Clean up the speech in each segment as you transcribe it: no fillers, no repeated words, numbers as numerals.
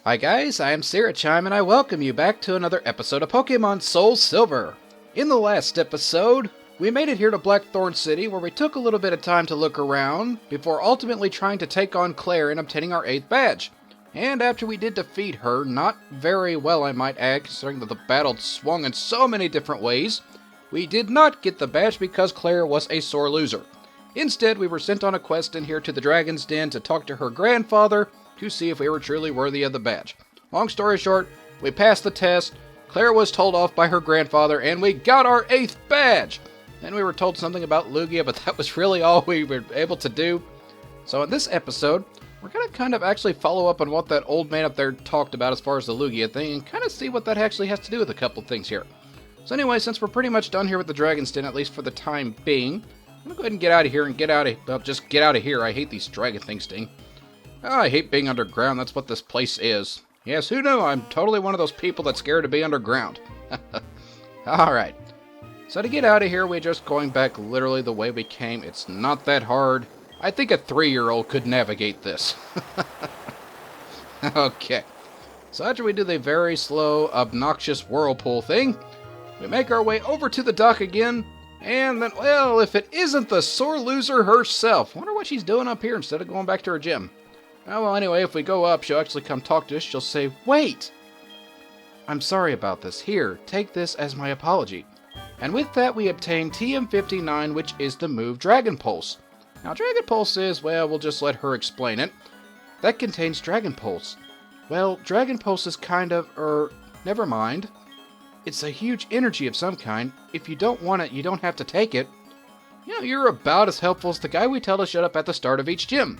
Hi guys, I am Syrachime and I welcome you back to another episode of Pokemon SoulSilver. In the last episode, we made it here to Blackthorn City where we took a little bit of time to look around before ultimately trying to take on Claire and obtaining our 8th badge. And after we did defeat her, not very well I might add considering that the battle swung in so many different ways, we did not get the badge because Claire was a sore loser. Instead, we were sent on a quest in here to the Dragon's Den to talk to her grandfather to see if we were truly worthy of the badge. Long story short, we passed the test, Claire was told off by her grandfather, and we got our 8th badge! Then we were told something about Lugia, but that was really all we were able to do. So in this episode, we're going to kind of actually follow up on what that old man up there talked about as far as the Lugia thing, and kind of see what that actually has to do with a couple things here. So anyway, since we're pretty much done here with the Dragon's Den, at least for the time being, I'm going to go ahead and get out of here just get out of here. I hate these dragon things, Sting. Oh, I hate being underground, that's what this place is. Yes, who knew? I'm totally one of those people that's scared to be underground. Alright. So to get out of here, we're just going back literally the way we came. It's not that hard. I think a 3-year-old could navigate this. Okay. So after we do the very slow, obnoxious whirlpool thing, we make our way over to the dock again, and then, well, if it isn't the sore loser herself. I wonder what she's doing up here instead of going back to her gym. Oh, well, anyway, if we go up, she'll actually come talk to us. She'll say, "Wait! I'm sorry about this. Here, take this as my apology." And with that, we obtain TM59, which is the move Dragon Pulse. Now, Dragon Pulse is, well, we'll just let her explain it. That contains Dragon Pulse. Well, Dragon Pulse is kind of, never mind. It's a huge energy of some kind. If you don't want it, you don't have to take it. You know, you're about as helpful as the guy we tell to shut up at the start of each gym.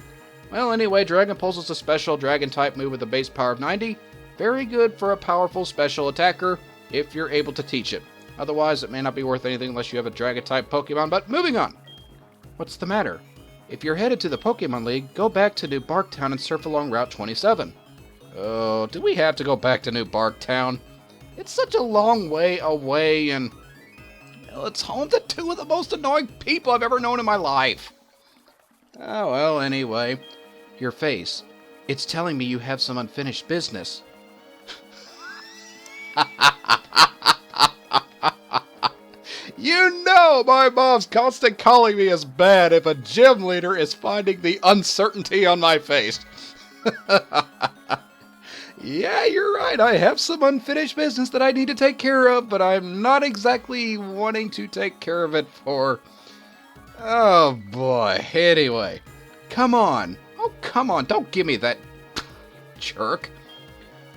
Well, anyway, Dragon Pulse is a special Dragon-type move with a base power of 90. Very good for a powerful special attacker, if you're able to teach it. Otherwise, it may not be worth anything unless you have a Dragon-type Pokemon, but moving on! What's the matter? If you're headed to the Pokemon League, go back to New Barktown and surf along Route 27. Oh, do we have to go back to New Barktown? It's such a long way away, and well, it's home to 2 of the most annoying people I've ever known in my life. Oh, well, anyway. Your face. It's telling me you have some unfinished business. You know my mom's constant calling me is bad if a gym leader is finding the uncertainty on my face. Yeah, you're right. I have some unfinished business that I need to take care of, but I'm not exactly wanting to take care of it for... Oh, boy. Anyway. Come on. Oh, come on. Don't give me that... jerk.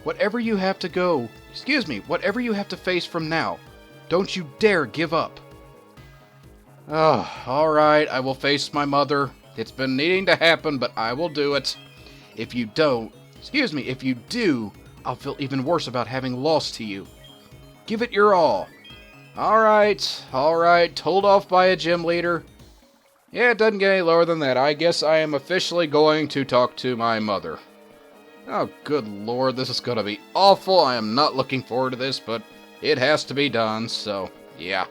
Whatever you have to go... whatever you have to face from now, don't you dare give up. Oh, alright. I will face my mother. It's been needing to happen, but I will do it. If you don't... if you do, I'll feel even worse about having lost to you. Give it your all. Alright, told off by a gym leader. Yeah, it doesn't get any lower than that. I guess I am officially going to talk to my mother. Oh, good lord, this is going to be awful. I am not looking forward to this, but it has to be done, so yeah.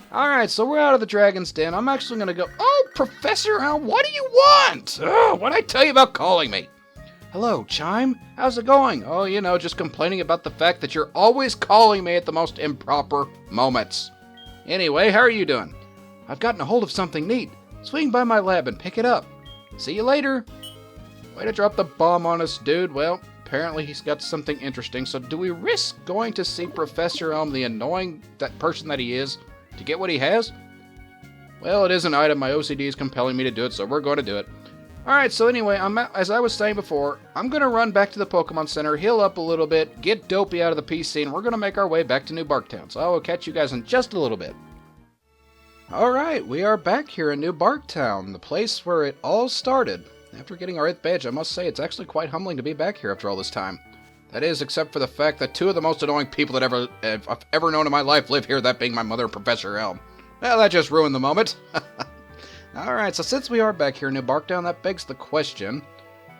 Alright, so we're out of the Dragon's Den. I'm actually going to go... Oh, Professor Elm, what do you want? What'd I tell you about calling me? Hello, Chime. How's it going? Oh, you know, just complaining about the fact that you're always calling me at the most improper moments. Anyway, how are you doing? I've gotten a hold of something neat. Swing by my lab and pick it up. See you later. Way to drop the bomb on us, dude. Well, apparently he's got something interesting, so do we risk going to see Professor Elm, the annoying person that he is, to get what he has? Well, it is an item. My OCD is compelling me to do it, so we're going to do it. Alright, so anyway, as I was saying before, I'm going to run back to the Pokemon Center, heal up a little bit, get Dopey out of the PC, and we're going to make our way back to New Barktown. So I will catch you guys in just a little bit. Alright, we are back here in New Barktown, the place where it all started. After getting our 8th badge, I must say it's actually quite humbling to be back here after all this time. That is, except for the fact that 2 of the most annoying people that I've ever known in my life live here, that being my mother and Professor Elm. Well, that just ruined the moment. Alright, so since we are back here in New Barktown, that begs the question,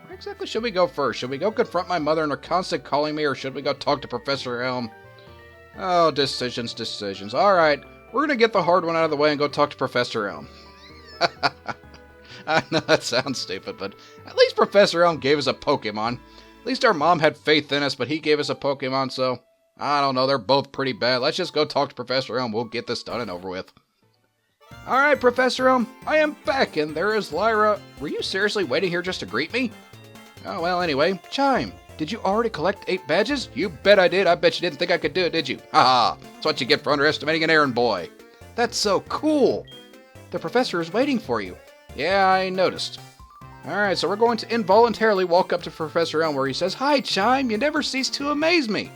where exactly should we go first? Should we go confront my mother and her constant calling me, or should we go talk to Professor Elm? Oh, decisions. Alright, we're gonna get the hard one out of the way and go talk to Professor Elm. I know that sounds stupid, but at least Professor Elm gave us a Pokemon. At least our mom had faith in us, but he gave us a Pokemon, so I don't know, they're both pretty bad. Let's just go talk to Professor Elm. We'll get this done and over with. Alright, Professor Elm, I am back, and there is Lyra. Were you seriously waiting here just to greet me? Oh, well, anyway, Chime, did you already collect 8 badges? You bet I did. I bet you didn't think I could do it, did you? Haha, that's what you get for underestimating an errand boy. That's so cool. The professor is waiting for you. Yeah, I noticed. Alright, so we're going to involuntarily walk up to Professor Elm where he says, Hi, Chime, you never cease to amaze me.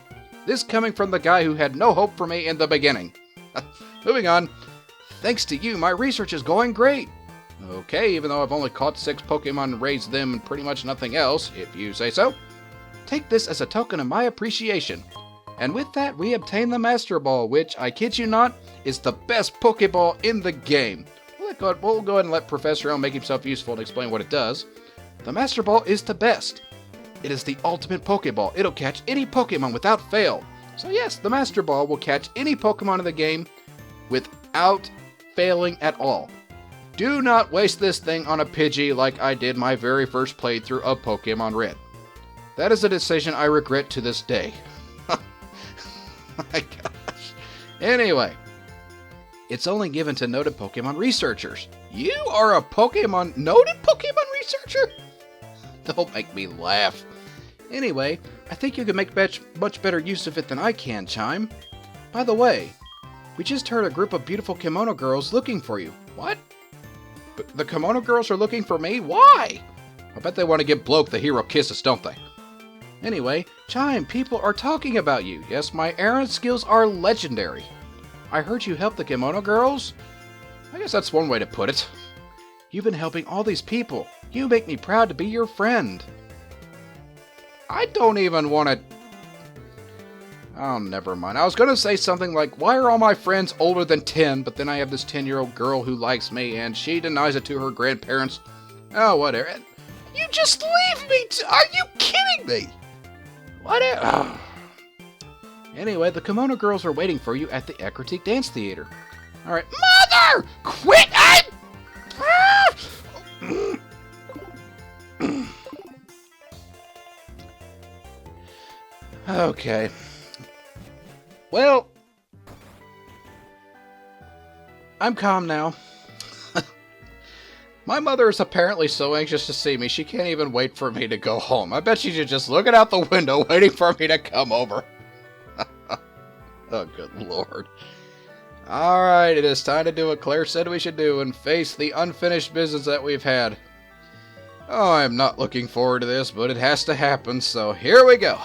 This coming from the guy who had no hope for me in the beginning. Moving on. Thanks to you, my research is going great. Okay, even though I've only caught 6 Pokemon and raised them and pretty much nothing else, if you say so. Take this as a token of my appreciation. And with that, we obtain the Master Ball, which, I kid you not, is the best Pokeball in the game. We'll go ahead and let Professor Elm make himself useful and explain what it does. The Master Ball is the best. It is the ultimate Pokeball. It'll catch any Pokemon without fail. So yes, the Master Ball will catch any Pokemon in the game without failing at all. Do not waste this thing on a Pidgey like I did my very first playthrough of Pokemon Red. That is a decision I regret to this day. My gosh. Anyway, it's only given to noted Pokemon researchers. You are a noted Pokemon researcher? Don't make me laugh. Anyway, I think you can make much better use of it than I can, Chime. By the way, we just heard a group of beautiful Kimono Girls looking for you. What? The Kimono Girls are looking for me? Why? I bet they want to give Bloke the hero kisses, don't they? Anyway, Chime, people are talking about you. Yes, my errand skills are legendary. I heard you help the Kimono Girls? I guess that's one way to put it. You've been helping all these people. You make me proud to be your friend. I don't even want to... Oh, never mind. I was going to say something like, why are all my friends older than 10? But then I have this 10-year-old girl who likes me, and she denies it to her grandparents. Oh, whatever. You just leave me! Are you kidding me? Whatever. Oh. Anyway, the Kimono Girls are waiting for you at the Reconnecting Dance Theater. Alright. Mother! Quit! Okay. Well, I'm calm now. My mother is apparently so anxious to see me, she can't even wait for me to go home. I bet she's just looking out the window waiting for me to come over. Oh, good lord. Alright, it is time to do what Claire said we should do and face the unfinished business that we've had. Oh, I'm not looking forward to this, but it has to happen, so here we go.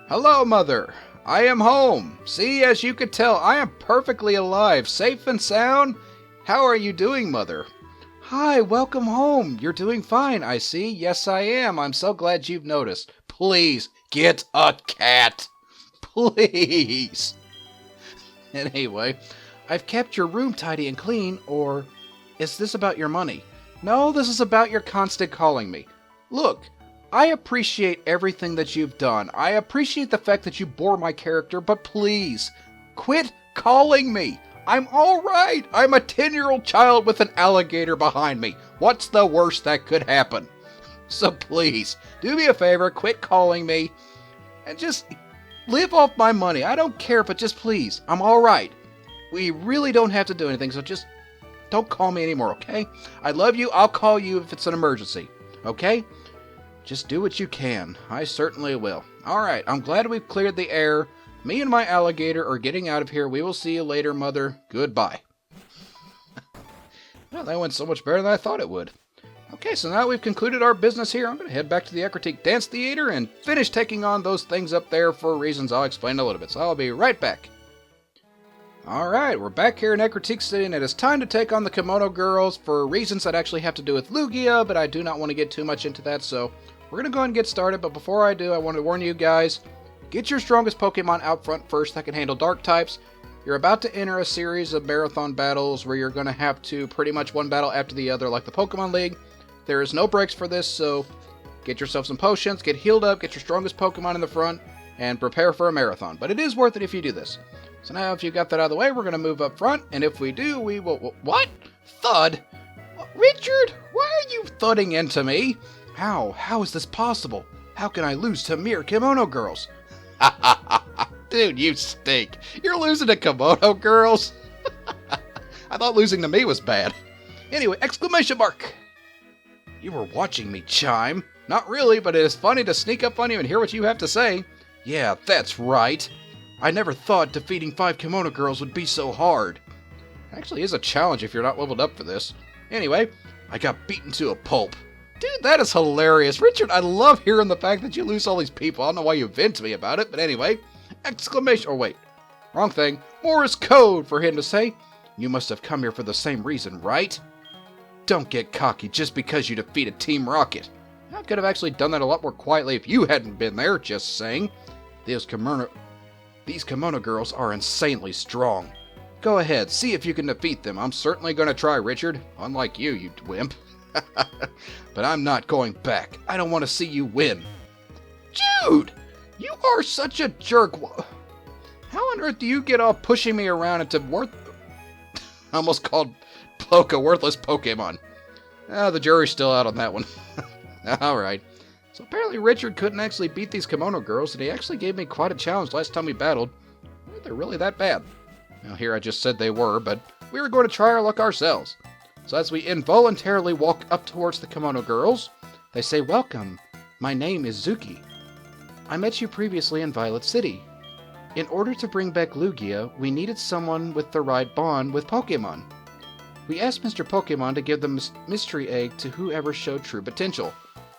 Hello, Mother. I am home. See, as you could tell, I am perfectly alive, safe and sound. How are you doing, Mother? Hi, welcome home. You're doing fine, I see. Yes, I am. I'm so glad you've noticed. Please, get a cat. Please. Anyway, I've kept your room tidy and clean, or is this about your money? No, this is about your constant calling me. Look, I appreciate everything that you've done. I appreciate the fact that you bore my character, but please, quit calling me. I'm alright. I'm a 10-year-old child with an alligator behind me. What's the worst that could happen? So please, do me a favor, quit calling me, and just live off my money. I don't care, but just please, I'm alright. We really don't have to do anything, so just don't call me anymore, okay? I love you. I'll call you if it's an emergency, okay? Just do what you can. I certainly will. Alright, I'm glad we've cleared the air. Me and my alligator are getting out of here. We will see you later, Mother. Goodbye. Well, that went so much better than I thought it would. Okay, so now we've concluded our business here. I'm going to head back to the Reconnecting Dance Theater and finish taking on those things up there for reasons I'll explain in a little bit. So I'll be right back. Alright, we're back here in Reconnecting City, and it is time to take on the Kimono Girls for reasons that actually have to do with Lugia, but I do not want to get too much into that, so we're going to go ahead and get started. But before I do, I want to warn you guys, get your strongest Pokemon out front first that can handle dark types. You're about to enter a series of marathon battles where you're going to have to pretty much one battle after the other like the Pokemon League. There is no breaks for this, so get yourself some potions, get healed up, get your strongest Pokemon in the front, and prepare for a marathon. But it is worth it if you do this. So now if you got that out of the way, we're going to move up front, and if we do, we will... What? Thud? Richard, why are you thudding into me? How? How is this possible? How can I lose to mere Kimono Girls? Ha ha ha ha! Dude, you stink! You're losing to Kimono Girls? I thought losing to me was bad. Anyway, exclamation mark! You were watching me, Chime. Not really, but it is funny to sneak up on you and hear what you have to say. Yeah, that's right. I never thought defeating 5 Kimono Girls would be so hard. Actually, is a challenge if you're not leveled up for this. Anyway, I got beaten to a pulp. Dude, that is hilarious. Richard, I love hearing the fact that you lose all these people. I don't know why you vent to me about it, but anyway. Exclamation, oh wait, wrong thing. Morse code for him to say, you must have come here for the same reason, right? Don't get cocky just because you defeated Team Rocket. I could have actually done that a lot more quietly if you hadn't been there, just saying. These Kimono Girls are insanely strong. Go ahead, see if you can defeat them. I'm certainly going to try, Richard. Unlike you, you wimp. But I'm not going back. I don't want to see you win. Jude! You are such a jerk. How on earth do you get all pushing me around into I almost called Poke worthless Pokemon. The jury's still out on that one. Alright. So apparently Richard couldn't actually beat these Kimono Girls, and he actually gave me quite a challenge last time we battled. Well, they're really that bad. Now here I just said they were, but we were going to try our luck ourselves. So as we involuntarily walk up towards the Kimono Girls, they say, welcome. My name is Zuki. I met you previously in Violet City. In order to bring back Lugia, we needed someone with the right bond with Pokemon. We asked Mr. Pokemon to give the mystery egg to whoever showed true potential.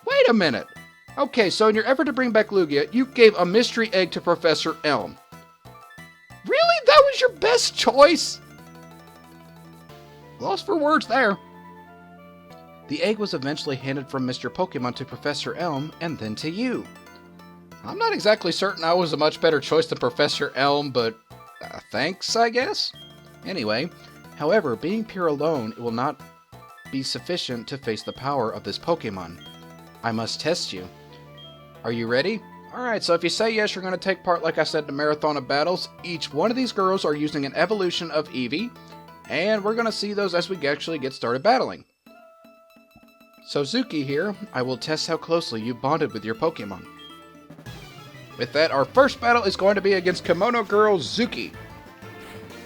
Wait a minute! Okay, so in your effort to bring back Lugia, you gave a mystery egg to Professor Elm. Really? That was your best choice? Lost for words there. The egg was eventually handed from Mr. Pokemon to Professor Elm and then to you. I'm not exactly certain I was a much better choice than Professor Elm, but thanks, I guess? Anyway, however, being pure alone, it will not be sufficient to face the power of this Pokemon. I must test you. Are you ready? Alright, so if you say yes, you're going to take part, like I said, in a marathon of battles. Each one of these girls are using an evolution of Eevee, and we're going to see those as we actually get started battling. So Zuki here, I will test how closely you bonded with your Pokemon. With that, our first battle is going to be against Kimono Girl Zuki.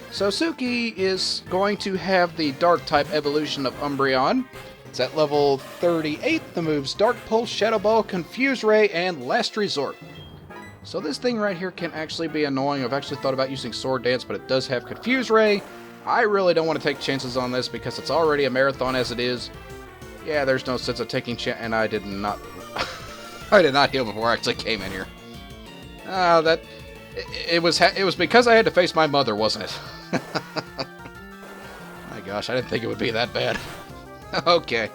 So Zuki is going to have the Dark-type evolution of Umbreon. It's at level 38. The moves Dark Pulse, Shadow Ball, Confuse Ray, and Last Resort. So this thing right here can actually be annoying. I've actually thought about using Sword Dance, but it does have Confuse Ray. I really don't want to take chances on this because it's already a marathon as it is. Yeah, there's no sense of taking chance, and I did not... I did not heal before I actually came in here. It was because I had to face my mother, wasn't it? My gosh, I didn't think it would be that bad. Okay.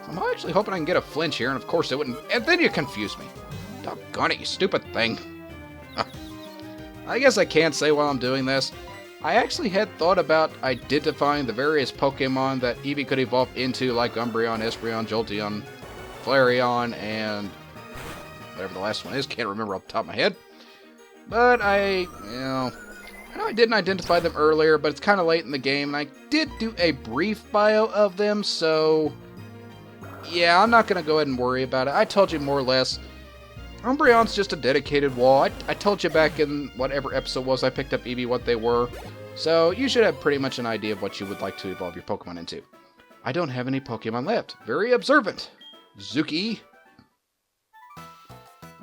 So I'm actually hoping I can get a flinch here, and of course it wouldn't. And then you confuse me. Doggone it, you stupid thing. I guess I can't say while I'm doing this. I actually had thought about identifying the various Pokemon that Eevee could evolve into, like Umbreon, Espeon, Jolteon, Flareon, and whatever the last one is. Can't remember off the top of my head. But I know I didn't identify them earlier, but it's kind of late in the game, and I did do a brief bio of them, so yeah, I'm not going to go ahead and worry about it. I told you more or less. Umbreon's just a dedicated wall. I told you back in whatever episode was I picked up Eevee what they were, so you should have pretty much an idea of what you would like to evolve your Pokemon into. I don't have any Pokemon left. Very observant. Zuki.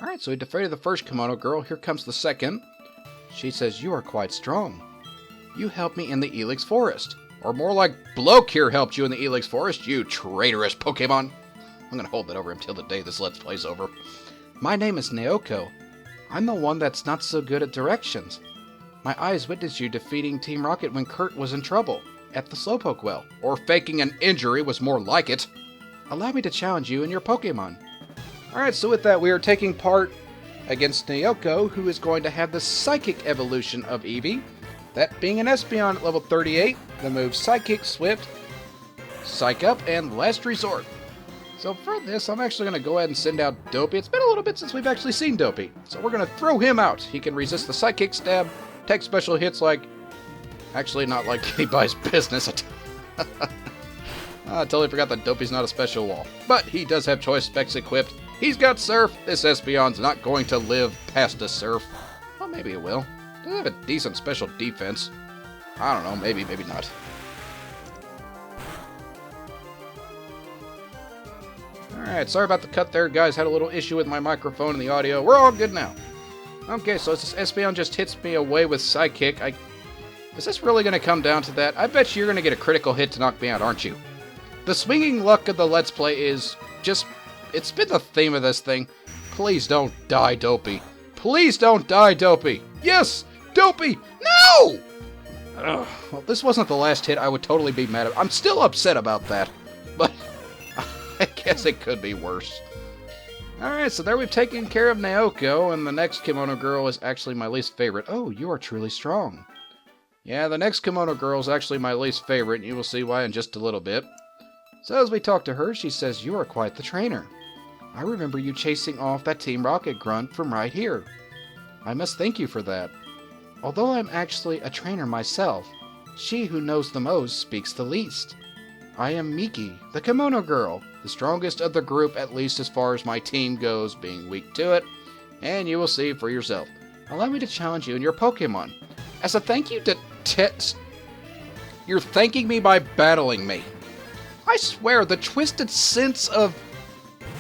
Alright, so we defeated the first Kimono Girl. Here comes the second. She says, you are quite strong. You helped me in the Elix Forest. Or more like Bloke here helped you in the Elix Forest, you traitorous Pokemon. I'm going to hold that over until the day this Let's Play's over. My name is Naoko. I'm the one that's not so good at directions. My eyes witnessed you defeating Team Rocket when Kurt was in trouble at the Slowpoke Well. Or faking an injury was more like it. Allow me to challenge you and your Pokemon. Alright, so with that, we are taking part against Naoko, who is going to have the Psychic evolution of Eevee. That being an Espeon at level 38, the moves Psychic, Swift, Psych Up, and Last Resort. So for this, I'm actually going to go ahead and send out Dopey. It's been a little bit since we've actually seen Dopey, so we're going to throw him out. He can resist the Psychic Stab, take special hits like... Actually, not like anybody's business. I totally forgot that Dopey's not a special wall. But he does have choice specs equipped. He's got Surf. This Espeon's not going to live past a Surf. Well, maybe it will. Does have a decent special defense. I don't know. Maybe, maybe not. Alright, sorry about the cut there, guys. Had a little issue with my microphone and the audio. We're all good now. Okay, so this Espeon just hits me away with Psychic. Is this really going to come down to that? I bet you're going to get a critical hit to knock me out, aren't you? The swinging luck of the Let's Play is just... It's been the theme of this thing. Please don't die, Dopey. Please don't die, Dopey. Yes! Dopey! No! Ugh. Well, this wasn't the last hit. I would totally be mad at... I'm still upset about that. But I guess it could be worse. Alright, so there we've taken care of Naoko, and the next Kimono Girl is actually my least favorite. Oh, you are truly strong. Yeah, the next Kimono Girl is actually my least favorite, and you will see why in just a little bit. So as we talk to her, she says, "You are quite the trainer. I remember you chasing off that Team Rocket grunt from right here. I must thank you for that. Although I'm actually a trainer myself, she who knows the most speaks the least. I am Miki, the Kimono Girl, the strongest of the group, at least as far as my team goes, being weak to it, and you will see for yourself. Allow me to challenge you and your Pokemon. As a thank you to You're thanking me by battling me. I swear, the twisted sense of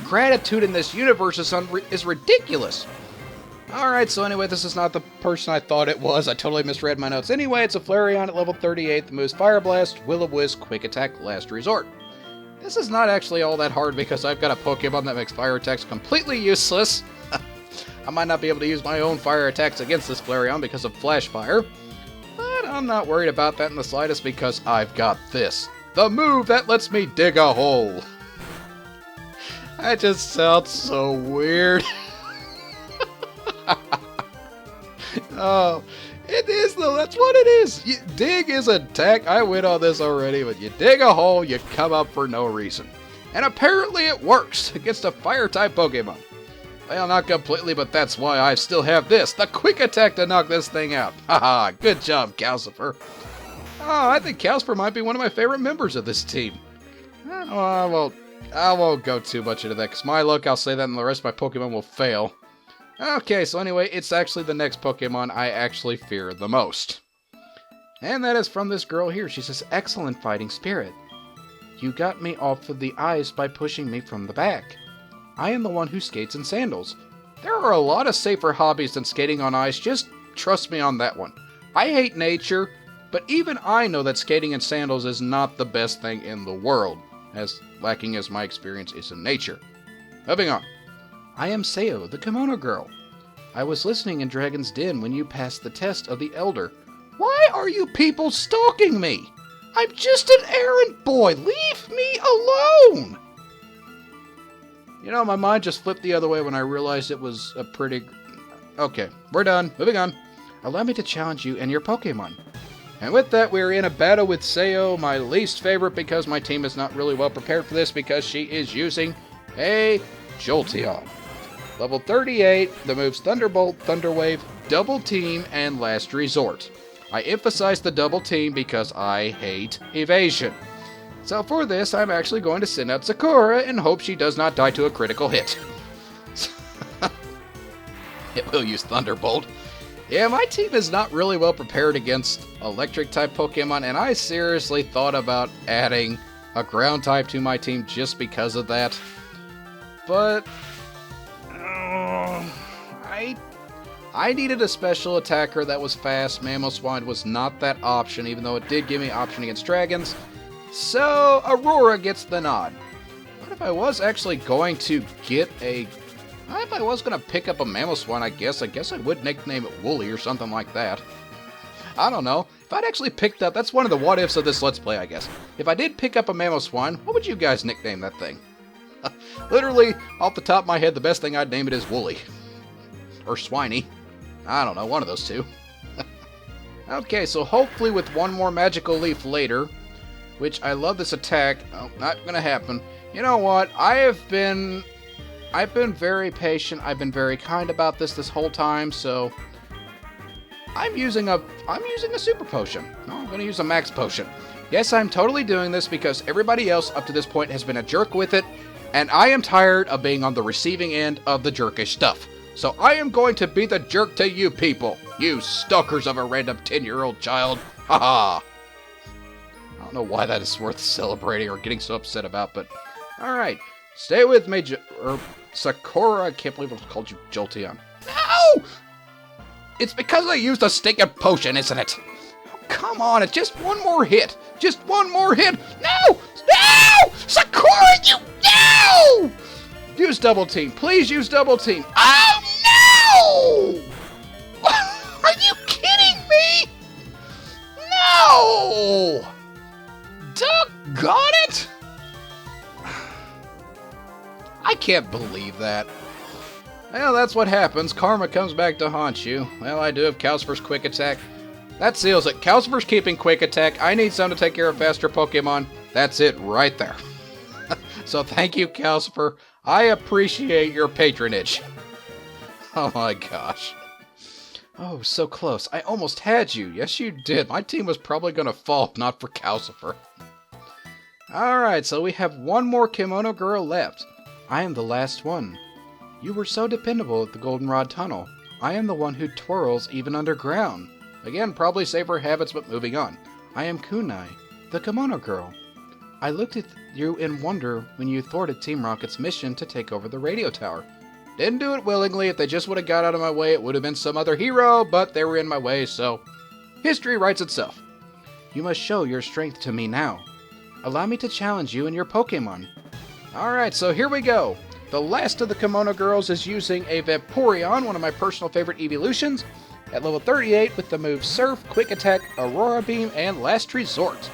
gratitude in this universe is ridiculous. Alright, so anyway, this is not the person I thought it was. I totally misread my notes. Anyway, it's a Flareon at level 38 that moves Fire Blast, Will-O-Wisp, Quick Attack, Last Resort. This is not actually all that hard because I've got a Pokemon that makes fire attacks completely useless. I might not be able to use my own fire attacks against this Flareon because of Flash Fire. But I'm not worried about that in the slightest because I've got this. The move that lets me dig a hole. That just sounds so weird. Oh, it is though. That's what it is. Dig is an attack. I win on this already, but you dig a hole, you come up for no reason. And apparently it works against a fire-type Pokemon. Well, not completely, but that's why I still have this, the Quick Attack to knock this thing out. Haha, good job, Calcifer. Oh, I think Calcifer might be one of my favorite members of this team. Oh, I won't go too much into that, because my luck, I'll say that, and the rest of my Pokemon will fail. Okay, so anyway, it's actually the next Pokemon I actually fear the most. And that is from this girl here. She says, "Excellent fighting spirit. You got me off of the ice by pushing me from the back. I am the one who skates in sandals. There are a lot of safer hobbies than skating on ice, just trust me on that one. I hate nature, but even I know that skating in sandals is not the best thing in the world, as lacking as my experience is in nature. Moving on. I am Sayo, the Kimono Girl. I was listening in Dragon's Den when you passed the test of the Elder. Why are you people stalking me? I'm just an errand boy. Leave me alone. You know, my mind just flipped the other way when I realized it was a pretty... Okay, we're done. Moving on. Allow me to challenge you and your Pokemon. And with that, we're in a battle with Sayo, my least favorite, because my team is not really well prepared for this because she is using a Jolteon. Level 38, the moves Thunderbolt, Thunder Wave, Double Team, and Last Resort. I emphasize the Double Team because I hate evasion. So for this, I'm actually going to send out Sakura and hope she does not die to a critical hit. It will use Thunderbolt. Yeah, my team is not really well prepared against electric-type Pokemon, and I seriously thought about adding a ground-type to my team just because of that. But... I needed a special attacker that was fast. Mamoswine was not that option, even though it did give me option against dragons. So, Aurora gets the nod. What if I was actually going to get a... If I was going to pick up a Mamoswine, I guess I would nickname it Wooly or something like that. I don't know. If I'd actually picked up... That's one of the what-ifs of this Let's Play, I guess. If I did pick up a Mamoswine, what would you guys nickname that thing? Literally, off the top of my head, the best thing I'd name it is Wooly. Or Swiney. I don't know, one of those two. Okay, so hopefully with one more Magical Leaf later, which I love this attack. Oh, not gonna happen. You know what? I've been very patient. I've been very kind about this whole time, so I'm using a Super Potion. No, I'm gonna use a Max Potion. Yes, I'm totally doing this because everybody else up to this point has been a jerk with it, and I am tired of being on the receiving end of the jerkish stuff. So I am going to be the jerk to you people, you stalkers of a random 10-year-old child. Haha. I don't know why that is worth celebrating or getting so upset about, but alright. Stay with me, Sakura. I can't believe I called you Jolteon. No! It's because I used a stinking potion, isn't it? Come on, it's just one more hit. Just one more hit. No! No! Sakura, you... No! Use double team. Please use double team. Oh, no! Are you kidding me? No! Doggone it! I can't believe that. Well, that's what happens. Karma comes back to haunt you. Well, I do have Calcifer's Quick Attack. That seals it. Calcifer's keeping Quick Attack. I need some to take care of faster Pokemon. That's it right there. So thank you, Calcifer. I appreciate your patronage. Oh my gosh. Oh, so close. I almost had you. Yes, you did. My team was probably going to fall if not for Calcifer. Alright, so we have one more Kimono Girl left. I am the last one. You were so dependable at the Goldenrod Tunnel. I am the one who twirls even underground. Again, probably safer habits, but moving on. I am Kunai, the Kimono Girl. I looked at you in wonder when you thwarted Team Rocket's mission to take over the radio tower. Didn't do it willingly. If they just would have got out of my way, it would have been some other hero, but they were in my way, so history writes itself. You must show your strength to me now. Allow me to challenge you and your Pokemon. Alright, so here we go. The last of the Kimono Girls is using a Vaporeon, one of my personal favorite evolutions, at level 38 with the moves Surf, Quick Attack, Aurora Beam, and Last Resort.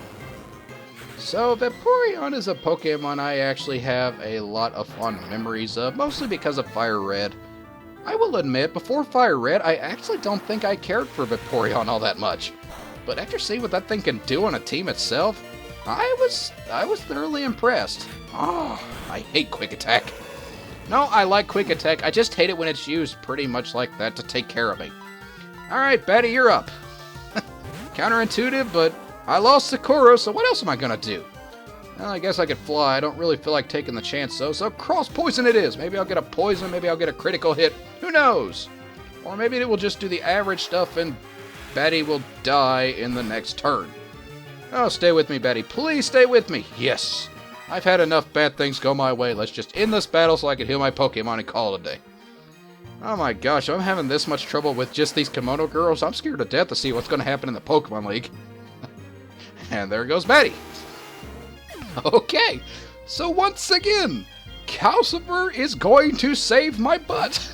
So Vaporeon is a Pokemon I actually have a lot of fond memories of, mostly because of Fire Red. I will admit, before Fire Red, I actually don't think I cared for Vaporeon all that much. But after seeing what that thing can do on a team itself, I was thoroughly impressed. Oh, I hate Quick Attack. No, I like Quick Attack, I just hate it when it's used pretty much like that to take care of me. Alright, Betty, you're up. Counterintuitive, but I lost Sakura, so what else am I gonna do? Well, I guess I could fly. I don't really feel like taking the chance, though, so Cross Poison it is. Maybe I'll get a poison, maybe I'll get a critical hit. Who knows? Or maybe it will just do the average stuff and Betty will die in the next turn. Oh, stay with me, Betty. Please stay with me. Yes. I've had enough bad things go my way. Let's just end this battle so I can heal my Pokemon and call it a day. Oh my gosh, I'm having this much trouble with just these Kimono Girls. I'm scared to death to see what's going to happen in the Pokemon League. And there goes Betty. Okay, so once again, Calcifer is going to save my butt.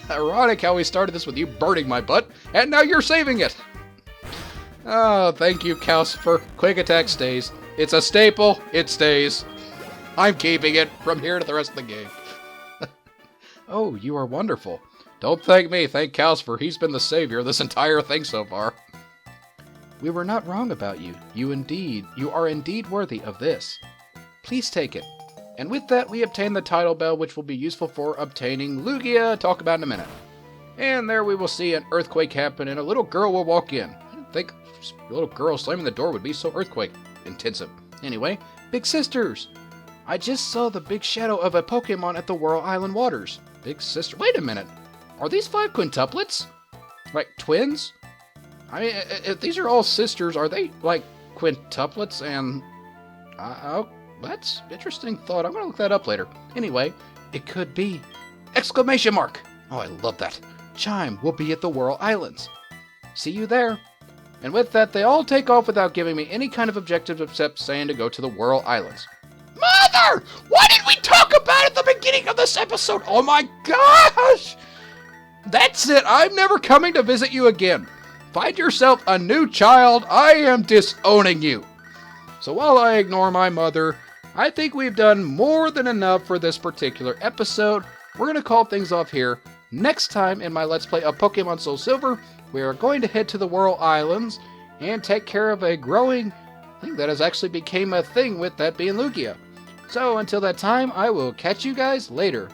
Ironic how we started this with you burning my butt, and now you're saving it. Oh, thank you, Calcifer. Quick Attack stays. It's a staple. It stays. I'm keeping it from here to the rest of the game. Oh, you are wonderful. Don't thank me. Thank Calcifer. He's been the savior of this entire thing so far. We were not wrong about you. You are indeed worthy of this. Please take it. And with that, we obtain the title bell, which will be useful for obtaining Lugia. Talk about in a minute. And there we will see an earthquake happen, and a little girl will walk in. I didn't think a little girl slamming the door would be so earthquake intensive. Anyway, Big Sisters. I just saw the big shadow of a Pokemon at the Whirl Island waters. Big Sister. Wait a minute. Are these 5 quintuplets? Like twins? I mean, if these are all sisters, are they like quintuplets? And oh, that's interesting thought. I'm gonna look that up later. Anyway, it could be. Exclamation mark! Oh, I love that. Chime will be at the Whirl Islands. See you there. And with that, they all take off without giving me any kind of objectives except saying to go to the Whirl Islands. Mother! What did we talk about at the beginning of this episode? Oh my gosh! That's it. I'm never coming to visit you again. Find yourself a new child. I am disowning you. So while I ignore my mother, I think we've done more than enough for this particular episode. We're going to call things off here. Next time in my Let's Play of Pokemon SoulSilver, we are going to head to the Whirl Islands and take care of a growing thing that has actually became a thing with that being Lugia. So until that time, I will catch you guys later.